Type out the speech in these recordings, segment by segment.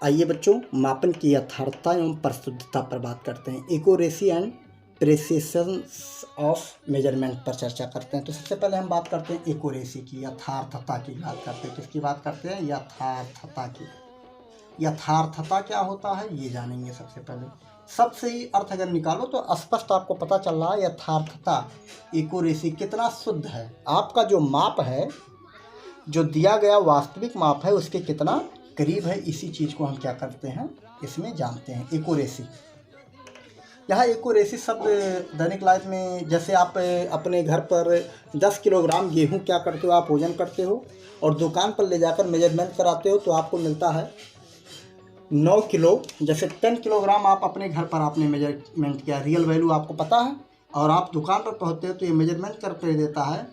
आइए बच्चों, मापन की यथार्थता एवं परिशुद्धता पर बात करते हैं। Accuracy and precision of measurement पर चर्चा करते हैं। तो सबसे पहले हम बात करते हैं एक्यूरेसी की, यथार्थता की बात करते हैं। किसकी बात करते हैं? यथार्थता की। यथार्थता क्या होता है ये जानेंगे। सबसे पहले सबसे ही अर्थ अगर निकालो तो स्पष्ट आपको पता चल रहा है यथार्थता, एक्यूरेसी कितना शुद्ध है। आपका जो माप है, जो दिया गया वास्तविक माप है, उसके कितना करीब है, इसी चीज़ को हम क्या करते हैं, इसमें जानते हैं, एक्यूरेसी। यहाँ एक्यूरेसी शब्द दैनिक लाइफ में, जैसे आप अपने घर पर 10 किलोग्राम गेहूँ क्या करते हो, आप वजन करते हो और दुकान पर ले जाकर मेजरमेंट कराते हो तो आपको मिलता है 9 किलो। जैसे 10 किलोग्राम आप अपने घर पर आपने मेजरमेंट किया, रियल वैल्यू आपको पता है, और आप दुकान पर पहुँचते हो तो ये मेजरमेंट करके देता है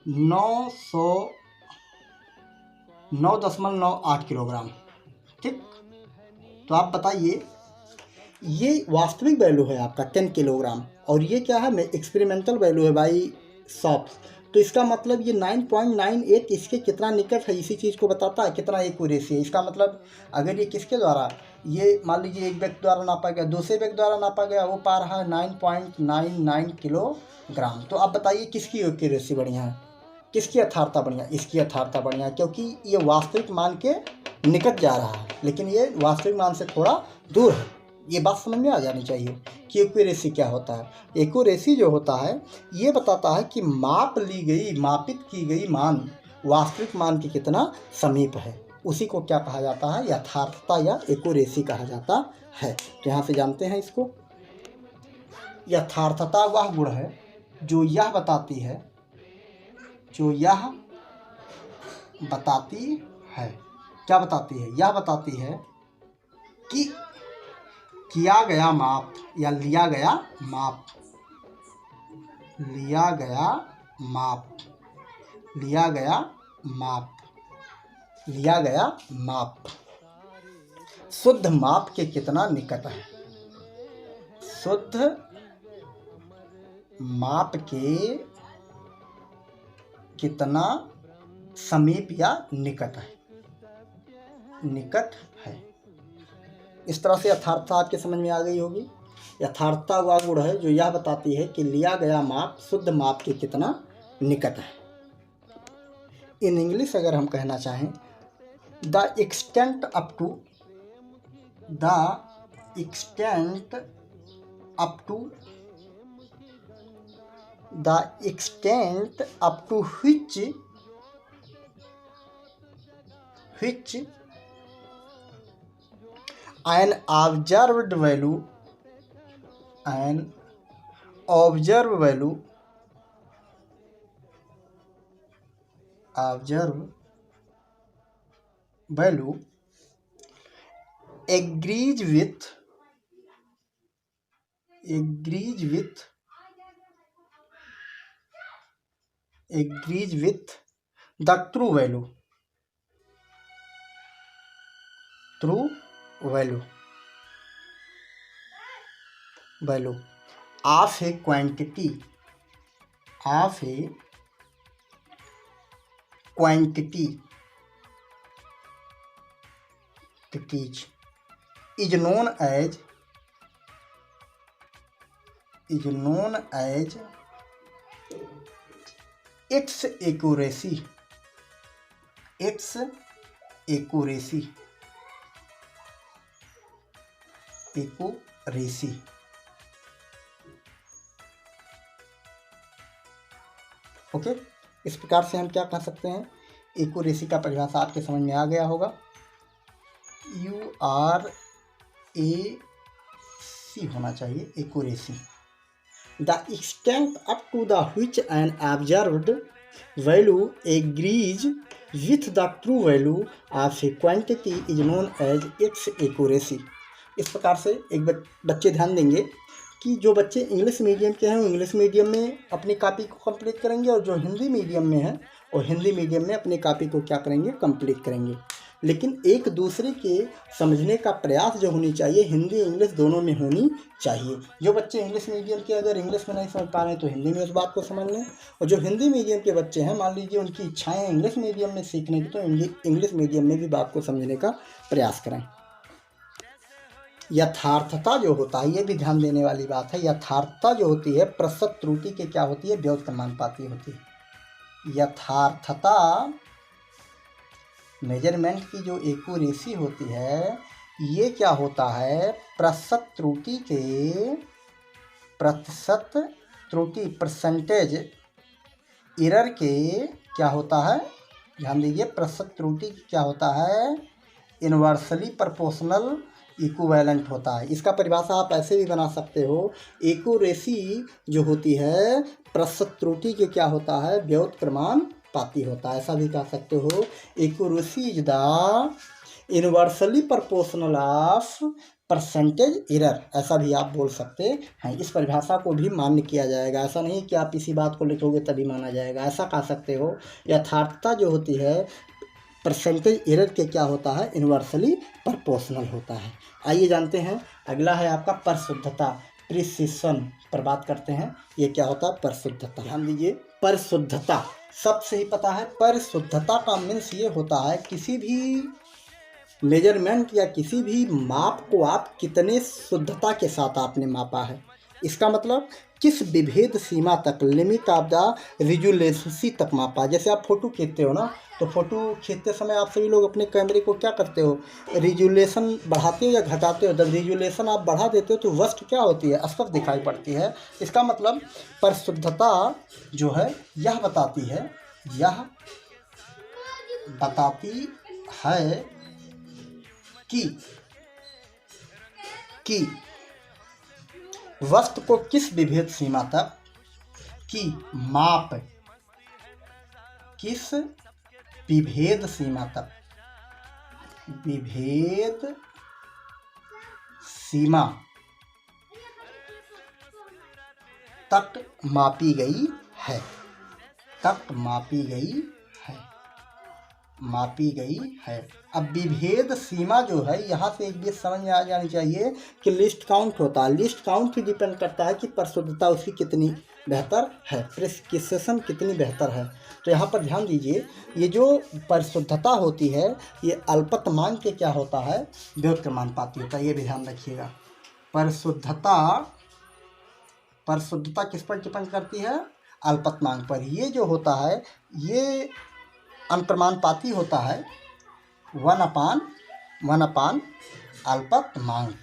9.98 किलोग्राम। ठीक, तो आप बताइए, ये वास्तविक वैल्यू है आपका 10 किलोग्राम, और ये क्या है, एक्सपेरिमेंटल वैल्यू है बाई शॉप्स। तो इसका मतलब ये 9.98 इसके कितना निकट है, इसी चीज़ को बताता है कितना एक्यूरेसी है। इसका मतलब अगर ये किसके द्वारा, ये मान लीजिए एक व्यक्ति द्वारा नापा गया, दूसरे व्यक्ति द्वारा नापा गया, वो पा रहा है 9.99 किलोग्राम। तो आप बताइए किसकी एक्यूरेसी बढ़िया है, किसकी यथार्थता बढ़िया? इसकी यथार्थता बढ़िया है, क्योंकि ये वास्तविक मान के निकट जा रहा है, लेकिन ये वास्तविक मान से थोड़ा दूर है। ये बात समझ में आ जानी चाहिए कि एक्यूरेसी क्या होता है। एक्यूरेसी जो होता है ये बताता है कि मापित की गई मान वास्तविक मान के कितना समीप है, उसी को क्या कहा जाता है, यथार्थता या एक्यूरेसी कहा जाता है। तो यहाँ से जानते हैं इसको। यथार्थता वह गुण है जो यह बताती है, क्या बताती है, यह बताती है कि किया गया माप या लिया गया माप शुद्ध माप के कितना निकट है, शुद्ध माप के कितना समीप या निकट है। इस तरह से यथार्थता आपके समझ में आ गई होगी। यथार्थता वह गुण है जो यह बताती है कि लिया गया माप शुद्ध माप के कितना निकट है। इन इंग्लिश अगर हम कहना चाहें, the extent up to which an observed value agrees with the true value of a quantity is known as its accuracy। Okay, इस प्रकार से हम क्या कह सकते हैं, एक्यूरेसी का परिभाषा आपके समझ में आ गया होगा। URAC होना चाहिए, accuracy. The extent up to the which an observed value agrees with the true value of a quantity is known as its accuracy। इस प्रकार से एक बच्चे ध्यान देंगे कि जो बच्चे इंग्लिश मीडियम के हैं वो इंग्लिश मीडियम में अपनी कॉपी को कंप्लीट करेंगे, और जो हिंदी मीडियम में है वो हिंदी मीडियम में अपनी कॉपी को क्या करेंगे, कंप्लीट करेंगे। लेकिन एक दूसरे के समझने का प्रयास जो होनी चाहिए, हिंदी इंग्लिश दोनों में होनी चाहिए। जो बच्चे इंग्लिश मीडियम के अगर इंग्लिश में नहीं समझ पा रहे हैं तो हिंदी में उस बात को समझ लें, और जो हिंदी मीडियम के बच्चे हैं, मान लीजिए उनकी इच्छाएं इंग्लिश मीडियम में सीखने की, तो इंग्लिश मीडियम में भी बात को समझने का प्रयास करें। यथार्थता जो होता है, ये भी ध्यान देने वाली बात है, यथार्थता जो होती है प्रतिशत त्रुटि के क्या होती है, व्युत्क्रमानुपाती होती है। यथार्थता मेजरमेंट की जो एक्यूरेसी होती है, ये क्या होता है, प्रतिशत त्रुटि के, प्रतिशत त्रुटि परसेंटेज एरर के क्या होता है, ध्यान दीजिए, प्रतिशत त्रुटि क्या होता है, इन्वर्सली प्रोपोर्शनल इक्विवेलेंट होता है। इसका परिभाषा आप ऐसे भी बना सकते हो, एक्यूरेसी जो होती है प्रतिशत त्रुटि के क्या होता है, व्युत्क्रमानुपाती होता है। ऐसा भी कह सकते हो, accuracy is the inversely proportional of percentage error, ऐसा भी आप बोल सकते हैं। इस परिभाषा को भी मान्य किया जाएगा, ऐसा नहीं कि आप इसी बात को लिखोगे तभी माना जाएगा, ऐसा कह सकते हो। यथार्थता जो होती है परसेंटेज एरर के क्या होता है, इन्वर्सली प्रोपोर्शनल होता है। आइए जानते हैं, अगला है आपका परिशुद्धता, प्रिसिशन पर बात करते हैं। ये क्या होता है, परिशुद्धता। ध्यान दीजिए, परिशुद्धता सबसे ही पता है, परिशुद्धता का मीन्स ये होता है किसी भी मेजरमेंट या किसी भी माप को आप कितने शुद्धता के साथ आपने मापा है। इसका मतलब किस विभेद सीमा तक, लिमिट ऑफ द रिजोल्यूशन तक मापा। जैसे आप फोटो खींचते हो ना, तो फोटो खींचते समय आप सभी लोग अपने कैमरे को क्या करते हो, रिजोल्यूशन बढ़ाते हो या घटाते हो। जब रिजोल्यूशन आप बढ़ा देते हो तो वस्तु क्या होती है, स्पष्ट दिखाई पड़ती है। इसका मतलब परिशुद्धता जो है यह बताती है कि वस्तु को किस विभेद सीमा तक की माप, किस विभेद सीमा तक, विभेद सीमा तक मापी गई है, तक मापी गई है, मापी गई है। अब विभेद सीमा जो है, यहाँ से एक चीज समझ में आ जानी चाहिए कि लिस्ट काउंट होता है। लिस्ट काउंट ही डिपेंड करता है कि परिशुद्धता उसकी कितनी बेहतर है, प्रिसिशन कितनी बेहतर है। तो यहाँ पर ध्यान दीजिए, ये जो परिशुद्धता होती है ये अल्पतमांक के क्या होता है, व्युत्क्रमानुपाती होता है। ये भी ध्यान रखिएगा, परिशुद्धता किस पर डिपेंड करती है, अल्पतमांक पर। ये जो होता है ये अनुक्रमानुपाती होता है, 1/1 अल्पतमांक,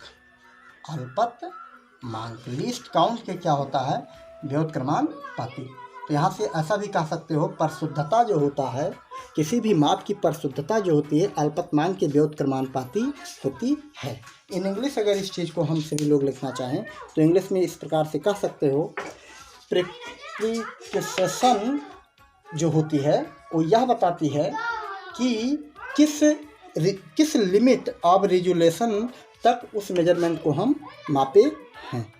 अल्पतमांक। लिस्ट काउंट के क्या होता है, व्युत्क्रमानुपाती। तो यहाँ से ऐसा भी कह सकते हो, परिशुद्धता जो होता है, किसी भी माप की परिशुद्धता जो होती है अल्पतमांक के व्युत्क्रमानुपाती होती है। इन इंग्लिश अगर इस चीज़ को हम सभी लोग लिखना चाहें तो इंग्लिश में इस प्रकार से कह सकते हो, प्रिसिशन जो होती है वो यह बताती है कि किस लिमिट ऑफ रिजोल्यूशन तक उस मेजरमेंट को हम मापे हैं।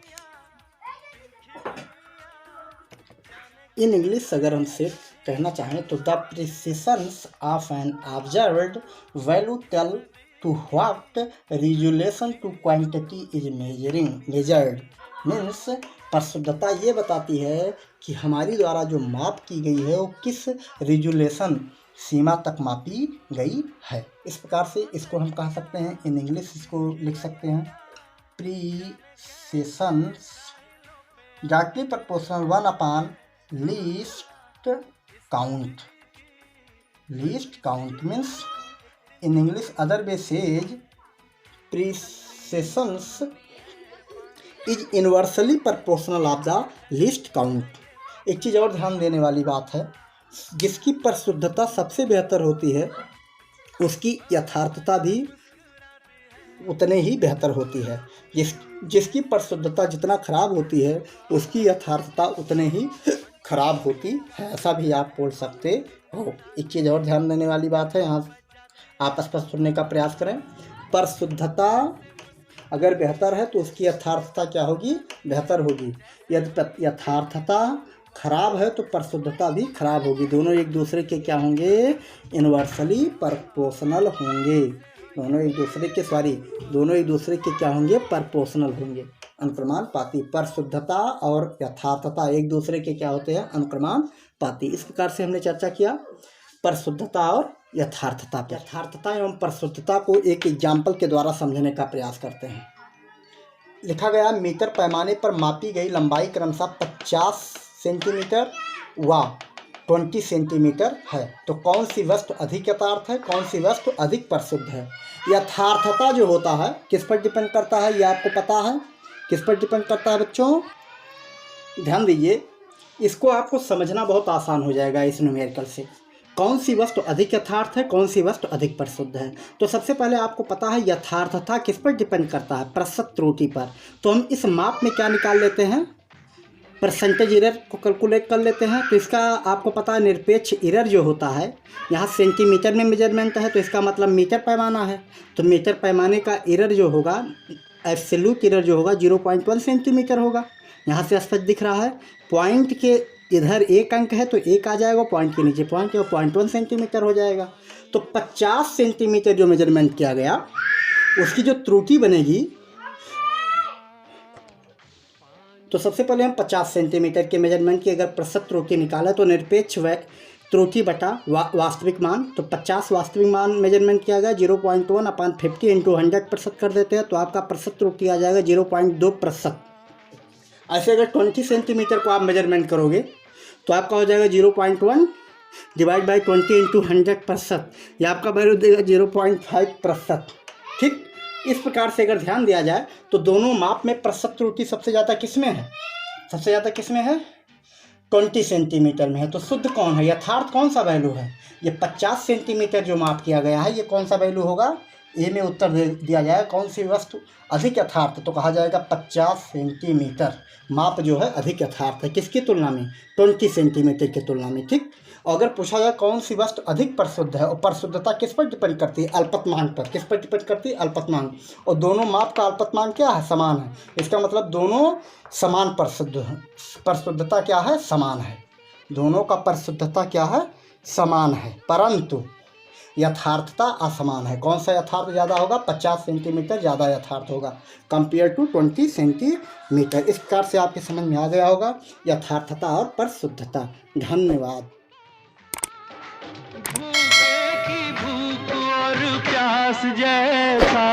इन इंग्लिश अगर हमसे कहना चाहें तो the precision of an observed value tell to what resolution to quantity is measured. Means परिशुद्धता ये बताती है कि हमारी द्वारा जो माप की गई है वो किस रिजोल्यूशन सीमा तक मापी गई है। इस प्रकार से इसको हम कह सकते हैं, इन इंग्लिश इसको लिख सकते हैं, प्रिसिशन डायरेक्टली प्रोपोर्शनल 1/लीस्ट count. Least count means in English other way says precision is inversely proportional of the least count. एक चीज़ और ध्यान देने वाली बात है, जिसकी परिशुद्धता सबसे बेहतर होती है उसकी यथार्थता भी उतने ही बेहतर होती है। जिसकी परिशुद्धता जितना खराब होती है उसकी यथार्थता उतने ही खराब होती है, ऐसा भी आप बोल सकते हो। एक चीज़ और ध्यान देने वाली बात है, यहाँ आप स्पष्ट सुनने का प्रयास करें। परिशुद्धता अगर बेहतर है तो उसकी यथार्थता क्या होगी, बेहतर होगी। यदि यथार्थता खराब है तो परिशुद्धता भी खराब होगी। दोनों एक दूसरे के क्या होंगे, इन्वर्सली प्रोपोर्शनल होंगे। दोनों एक दूसरे के क्या होंगे, प्रोपोर्शनल होंगे, अनुक्रमानुपाती। परिशुद्धता और यथार्थता एक दूसरे के क्या होते हैं, अनुक्रमानुपाती। इस प्रकार से हमने चर्चा किया परिशुद्धता और यथार्थता पर। यथार्थता एवं परिशुद्धता को एक एग्जाम्पल के द्वारा समझने का प्रयास करते हैं। लिखा गया मीटर पैमाने पर मापी गई लंबाई क्रमशः 50 सेंटीमीटर व 20 सेंटीमीटर है, तो कौन सी वस्तु अधिक यथार्थ है, कौन सी वस्तु अधिक परिशुद्ध है। यथार्थता जो होता है किस पर डिपेंड करता है, ये आपको पता है किस पर डिपेंड करता है बच्चों, ध्यान दीजिए। इसको आपको समझना बहुत आसान हो जाएगा इस न्यूमेरिकल से। कौन सी वस्तु अधिक यथार्थ है, कौन सी वस्तु अधिक परिशुद्ध है। तो सबसे पहले आपको पता है यथार्थता किस पर डिपेंड करता है, प्रतिशत त्रुटि पर। तो हम इस माप में क्या निकाल लेते हैं, परसेंटेज एरर को कैलकुलेट कर लेते हैं। तो इसका आपको पता है निरपेक्ष एरर जो होता है, यहाँ सेंटीमीटर में मेजरमेंट है तो इसका मतलब मीटर पैमाना है। तो मीटर पैमाने का एरर जो होगा, एब्सोल्यूट एरर जो होगा 0.1 सेंटीमीटर होगा। यहाँ से स्पष्ट दिख रहा है। पॉइंट के इधर एक अंक है तो एक आ जाएगा, पॉइंट के नीचे पॉइंट है, 0.1 सेंटीमीटर हो जाएगा। तो 50 सेंटीमीटर जो मेजरमेंट किया गया उसकी जो त्रुटि बनेगी, तो सबसे पहले हम 50 सेंटीमीटर के मेजरमेंट की अगर प्रतिशत त्रुटि निकालें तो निरपेक्ष त्रुटि बटा वास्तविक मान, तो 50 वास्तविक मान मेजरमेंट किया गया, 0.1 अपान 50 इंटू 100% कर देते हैं तो आपका प्रतिशत त्रुटि आ जाएगा 0.2%। ऐसे अगर 20 सेंटीमीटर को आप मेजरमेंट करोगे तो आपका हो जाएगा 0.1 डिवाइड बाई 20 इंटू 100%, ये आपका वैल्यू देगा 0.5%। ठीक, इस प्रकार से अगर ध्यान दिया जाए तो दोनों माप में प्रतिशत त्रुटि सबसे ज़्यादा किस में है, सबसे ज़्यादा किस में है, 20 सेंटीमीटर में है। तो शुद्ध कौन है, यथार्थ कौन सा वैल्यू है, ये 50 सेंटीमीटर जो माप किया गया है ये कौन सा वैल्यू होगा। ए में उत्तर दिया जाए कौन सी वस्तु अधिक यथार्थ, तो कहा जाएगा 50 सेंटीमीटर माप जो है अधिक यथार्थ है, किसकी तुलना में, 20 सेंटीमीटर की तुलना में। ठीक, और अगर पूछा जाए कौन सी वस्तु अधिक परिशुद्ध है, और परिशुद्धता किस पर डिपेंड करती है, अल्पतमांक पर। किस पर डिपेंड करती है, अल्पतमांक। और दोनों माप का अल्पतमांक क्या है, समान है। इसका मतलब दोनों समान परिशुद्ध है, परिशुद्धता क्या है, समान है। दोनों का परिशुद्धता क्या है, समान है, परंतु यथार्थता असमान है। कौन सा यथार्थ ज़्यादा होगा, 50 सेंटीमीटर ज़्यादा यथार्थ होगा कंपेयर टू 20 सेंटीमीटर। इस प्रकार से आपके समझ में आ गया होगा यथार्थता और परिशुद्धता। धन्यवाद। भूख और प्यास जैसा